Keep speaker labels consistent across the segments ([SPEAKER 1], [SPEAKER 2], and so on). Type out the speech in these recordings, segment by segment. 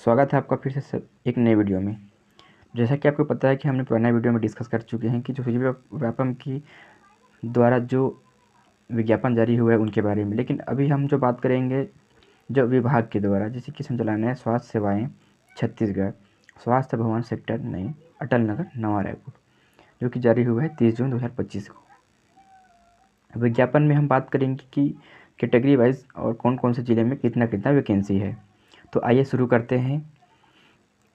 [SPEAKER 1] स्वागत है आपका फिर से एक नए वीडियो में। जैसा कि आपको पता है कि हमने पुराने वीडियो में डिस्कस कर चुके हैं कि जो सुजीव व्यापम की द्वारा जो विज्ञापन जारी हुआ है उनके बारे में, लेकिन अभी हम जो बात करेंगे जो विभाग के द्वारा जैसे कि संचालन है स्वास्थ्य सेवाएँ छत्तीसगढ़, स्वास्थ्य भवन सेक्टर नई, अटल नगर, नवा रायपुर, जो कि जारी हुआ है 30 जून 2025 को। विज्ञापन में हम बात करेंगे कि कैटेगरी वाइज और कौन कौन से ज़िले में कितना कितना वैकेंसी है। तो आइए शुरू करते हैं।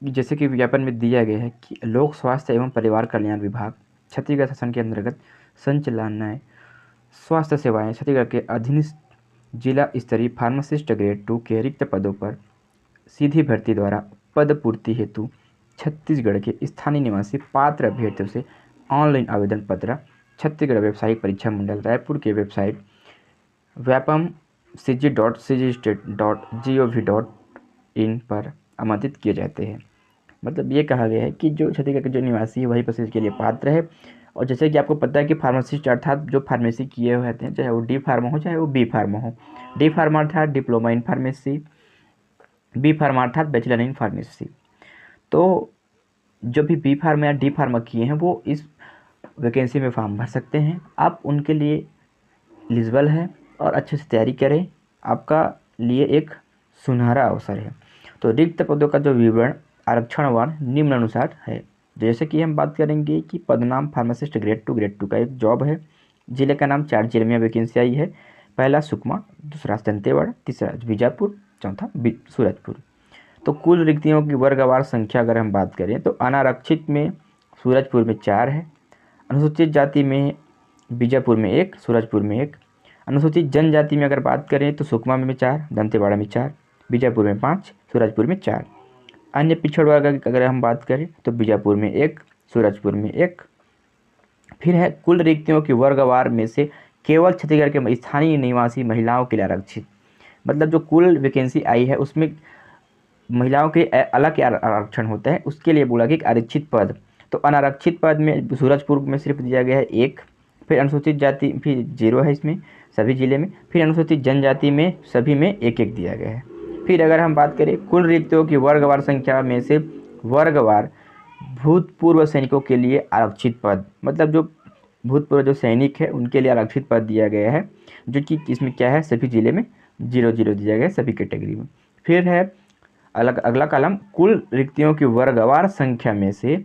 [SPEAKER 1] जैसे कि विज्ञापन में दिया गया है कि लोक स्वास्थ्य एवं परिवार कल्याण विभाग छत्तीसगढ़ शासन के अंतर्गत संचालनाएँ स्वास्थ्य सेवाएं छत्तीसगढ़ के अधीन जिला स्तरीय फार्मासिस्ट ग्रेड 2 के रिक्त पदों पर सीधी भर्ती द्वारा पद पूर्ति हेतु छत्तीसगढ़ के स्थानीय निवासी पात्र अभ्यर्थियों से ऑनलाइन आवेदन पत्र छत्तीसगढ़ व्यावसायिक परीक्षा मंडल रायपुर के वेबसाइट vyapam.cgstate.gov.in पर आमंत्रित किए जाते हैं। मतलब ये कहा गया है कि जो छत्तीसगढ़ के जो निवासी है वही प्रशिक्षण के लिए पात्र है। और जैसे कि आपको पता है कि फार्मासिस्ट अर्थात जो फार्मेसी किए हुए रहते हैं, चाहे वो डी फार्मा हो चाहे वो बी फार्मा हो। डी फार्मा अर्थात diploma in pharmacy, B pharma अर्थात बैचलर इन फार्मेसी। तो जो भी बी फार्मा या डी फार्मा किए हैं वो इस वैकेंसी में फॉर्म भर सकते हैं। आप उनके लिए एलिजिबल है और अच्छे से तैयारी करें, आपका लिए एक सुनहरा अवसर है। तो रिक्त पदों का जो विवरण आरक्षणवार निम्नानुसार है। जैसे कि हम बात करेंगे कि पदनाम फार्मासिस्ट ग्रेड 2 का एक जॉब है। जिले का नाम 4 जिले में वैकेंसी आई है। पहला सुकमा, दूसरा दंतेवाड़ा, तीसरा बीजापुर, चौथा सूरजपुर। तो कुल रिक्तियों की वर्गवार संख्या अगर हम बात करें तो अनारक्षित में सूरजपुर में 4 है, अनुसूचित जाति में बीजापुर में 1, सूरजपुर में 1। अनुसूचित जनजाति में अगर बात करें तो सुकमा में 4, दंतेवाड़ा में 4, बीजापुर में 5, सूरजपुर में 4। अन्य पिछड़ वर्ग की अगर हम बात करें तो बीजापुर में 1, सूरजपुर में 1। फिर है कुल रिक्तियों की वर्गवार में से केवल छत्तीसगढ़ के स्थानीय निवासी महिलाओं के लिए आरक्षित। मतलब जो कुल वैकेंसी आई है उसमें महिलाओं के अलग आरक्षण होता है, उसके लिए बोला कि आरक्षित पद। तो अनारक्षित पद में सूरजपुर में सिर्फ दिया गया है 1। फिर अनुसूचित जाति फिर 0 है इसमें सभी जिले में। फिर अनुसूचित जनजाति में सभी में 1-1 दिया गया है। फिर अगर हम बात करें कुल रिक्तियों की वर्गवार संख्या में से वर्गवार भूतपूर्व सैनिकों के लिए आरक्षित पद, मतलब जो भूतपूर्व जो सैनिक है उनके लिए आरक्षित पद दिया गया है, जो कि इसमें क्या है सभी जिले में 0-0 दिया गया है सभी कैटेगरी में। फिर है अगला कॉलम कुल रिक्तियों की वर्गवार संख्या में से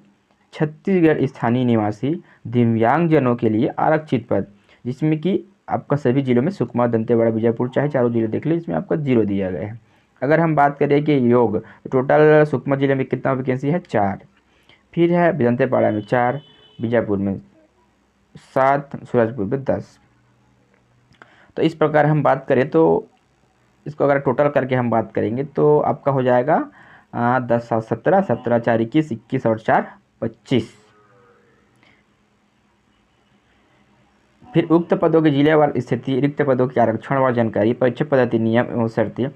[SPEAKER 1] छत्तीसगढ़ स्थानीय निवासी दिव्यांगजनों के लिए आरक्षित पद, जिसमें कि आपका सभी जिलों में सुकमा, दंतेवाड़ा, बीजापुर चाहे चारों जिले देख लें, इसमें आपका 0 दिया गया है। अगर हम बात करें कि योग तो टोटल सुकमा जिले में कितना वैकेंसी है 4। फिर है दंतेवाड़ा में 4, बीजापुर में 7, सूरजपुर में 10। तो इस प्रकार हम बात करें तो इसको अगर टोटल करके हम बात करेंगे तो आपका हो जाएगा 10 7 17, 17 4 21, 21 और 4 25। फिर उक्त पदों के जिलेवार स्थिति, रिक्त पदों की आरक्षणवार जानकारी, परीक्षा पद्धति, नियम एवं शर्तें,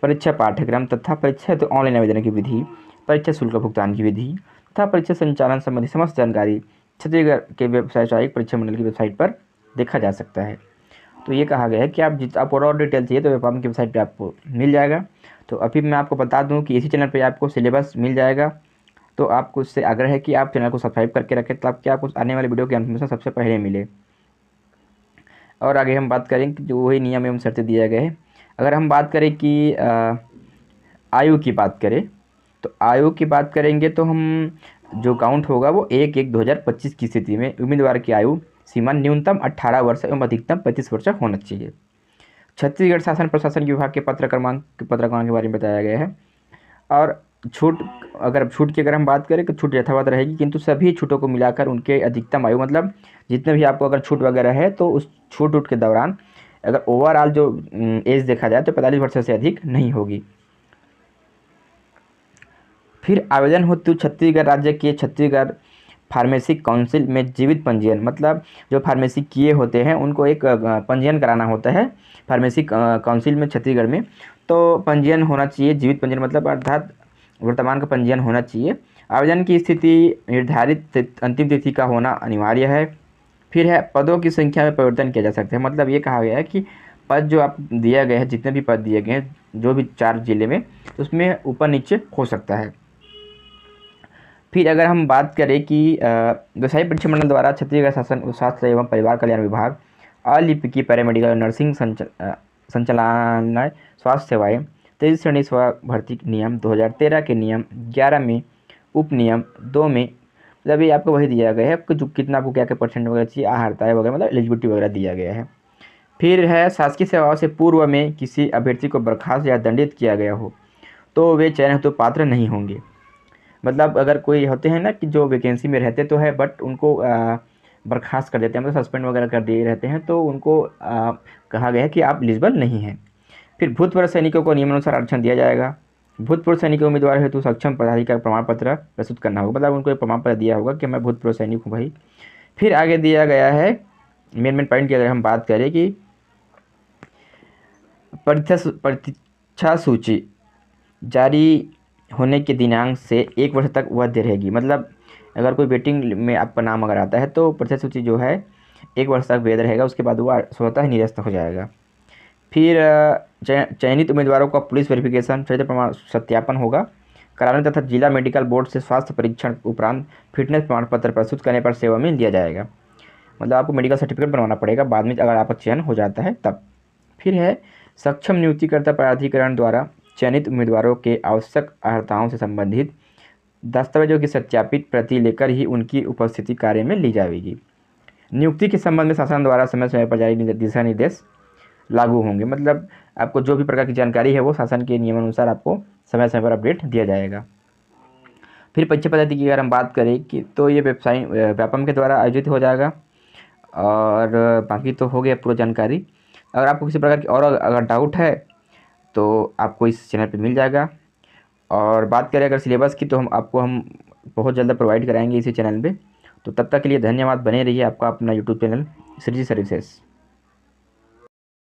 [SPEAKER 1] परीक्षा पाठ्यक्रम तथा परीक्षा हेतु ऑनलाइन आवेदन की विधि, परीक्षा शुल्क भुगतान की विधि तथा परीक्षा संचालन संबंधी समस्त जानकारी छत्तीसगढ़ के व्यावसायिक परीक्षा मंडल की वेबसाइट पर देखा जा सकता है। तो ये कहा गया है कि आपको और डिटेल चाहिए तो व्यापम की वेबसाइट पर आपको मिल जाएगा। तो अभी मैं आपको बता दूँ कि इसी चैनल पर आपको सिलेबस मिल जाएगा। तो आपको इससे आग्रह है कि आप चैनल को सब्सक्राइब करके रखें ताकि आपको आने वाले वीडियो की इन्फॉर्मेशन सबसे पहले मिले। और आगे हम बात करें कि जो वही नियम एवं शर्तें दिया गए हैं। अगर हम बात करें कि आयु की बात करें तो आयु की बात करेंगे तो हम जो काउंट होगा वो 1/1/2025 की स्थिति में उम्मीदवार की आयु सीमा न्यूनतम 18 वर्ष एवं अधिकतम 35 वर्ष होना चाहिए। छत्तीसगढ़ शासन प्रशासन विभाग के पत्र क्रमांक के बारे में बताया गया है। और छूट की अगर हम बात करें तो छूट यथावत रहेगी, किंतु सभी छूटों को मिलाकर उनके अधिकतम आयु, मतलब जितने भी आपको अगर छूट वगैरह है तो उस छूट के दौरान अगर ओवरऑल जो एज देखा जाए तो 45 वर्ष से अधिक नहीं होगी। फिर आवेदन हेतु छत्तीसगढ़ राज्य के छत्तीसगढ़ फार्मेसी काउंसिल में जीवित पंजीयन, मतलब जो फार्मेसी किए होते हैं उनको एक पंजीयन कराना होता है फार्मेसी काउंसिल में छत्तीसगढ़ में। तो पंजीयन होना चाहिए, जीवित पंजीयन मतलब अर्थात वर्तमान का पंजीयन होना चाहिए। आवेदन की स्थिति निर्धारित अंतिम तिथि का होना अनिवार्य है। फिर है पदों की संख्या में परिवर्तन किया जा सकता है, मतलब ये कहा गया है कि पद जो आप दिया गया है, जितने भी पद दिए गए हैं जो भी 4 ज़िले में, तो उसमें ऊपर नीचे हो सकता है। फिर अगर हम बात करें कि व्यवसायी परीक्षा मंडल द्वारा छत्तीसगढ़ शासन स्वास्थ्य एवं परिवार कल्याण विभाग अलिपिकी पैरामेडिकल और नर्सिंग संचालनालय स्वास्थ्य सेवाएं 23 श्रेणी स्व भर्ती नियम 2013 के नियम 11 में उप नियम 2 में मतलब ये आपको वही दिया गया है आपको जो कितना आपको क्या क्या परसेंट वगैरह चाहिए, आहारता वगैरह मतलब एलिजिबिलिटी वगैरह दिया गया है। फिर है शासकीय सेवाओं से पूर्व में किसी अभ्यर्थी को बर्खास्त या दंडित किया गया हो तो वे चयन हेतु पात्र नहीं होंगे। मतलब अगर कोई होते हैं ना कि जो वैकेंसी में रहते तो है बट उनको बर्खास्त कर देते हैं, मतलब सस्पेंड वगैरह कर दिए रहते हैं, तो उनको कहा गया है कि आप एलिजिबल नहीं हैं। फिर भूतपूर्व सैनिकों को नियमानुसार आरक्षण दिया जाएगा। भूतपूर्व सैनिक उम्मीदवार हेतु सक्षम पदाधिकारी प्रमाण पत्र प्रस्तुत करना होगा, मतलब उनको एक प्रमाण पत्र दिया होगा कि मैं भूतपूर्व सैनिक हूँ भाई। फिर आगे दिया गया है मेन पॉइंट की अगर हम बात करें कि प्रतीक्षा सूची जारी होने के दिनांक से 1 वर्ष तक वैध रहेगी। मतलब अगर कोई वेटिंग में आपका नाम अगर आता है तो प्रतीक्षा सूची जो है 1 वर्ष तक वैध रहेगा, उसके बाद वो स्वतः ही निरस्त हो जाएगा। फिर चयनित उम्मीदवारों का पुलिस वेरिफिकेशन चरित्र प्रमाण सत्यापन होगा कराने तथा जिला मेडिकल बोर्ड से स्वास्थ्य परीक्षण उपरांत फिटनेस प्रमाण पत्र प्रस्तुत करने पर सेवा में लिया जाएगा। मतलब आपको मेडिकल सर्टिफिकेट बनवाना पड़ेगा बाद में अगर आपका चयन हो जाता है तब। फिर है सक्षम नियुक्तिकर्ता प्राधिकरण द्वारा चयनित उम्मीदवारों के आवश्यक अर्हताओं से संबंधित दस्तावेजों की सत्यापित प्रति लेकर ही उनकी उपस्थिति कार्य में ली जाएगी। नियुक्ति के संबंध में शासन द्वारा समय समय पर जारी दिशा निर्देश लागू होंगे। मतलब आपको जो भी प्रकार की जानकारी है वो शासन के नियमानुसार आपको समय समय पर अपडेट दिया जाएगा। फिर परीक्षा पद्धति की अगर हम बात करें कि तो ये वेबसाइट व्यापम के द्वारा आयोजित हो जाएगा। और बाकी तो हो गया पूरा जानकारी। अगर आपको किसी प्रकार की और अगर डाउट है तो आपको इस चैनल पे मिल जाएगा। और बात करें अगर सिलेबस की तो हम बहुत जल्द प्रोवाइड कराएंगे इसी चैनल पे। तो तब तक के लिए धन्यवाद, बने रहिए आपका अपना यूट्यूब चैनल श्री सर्विसेज।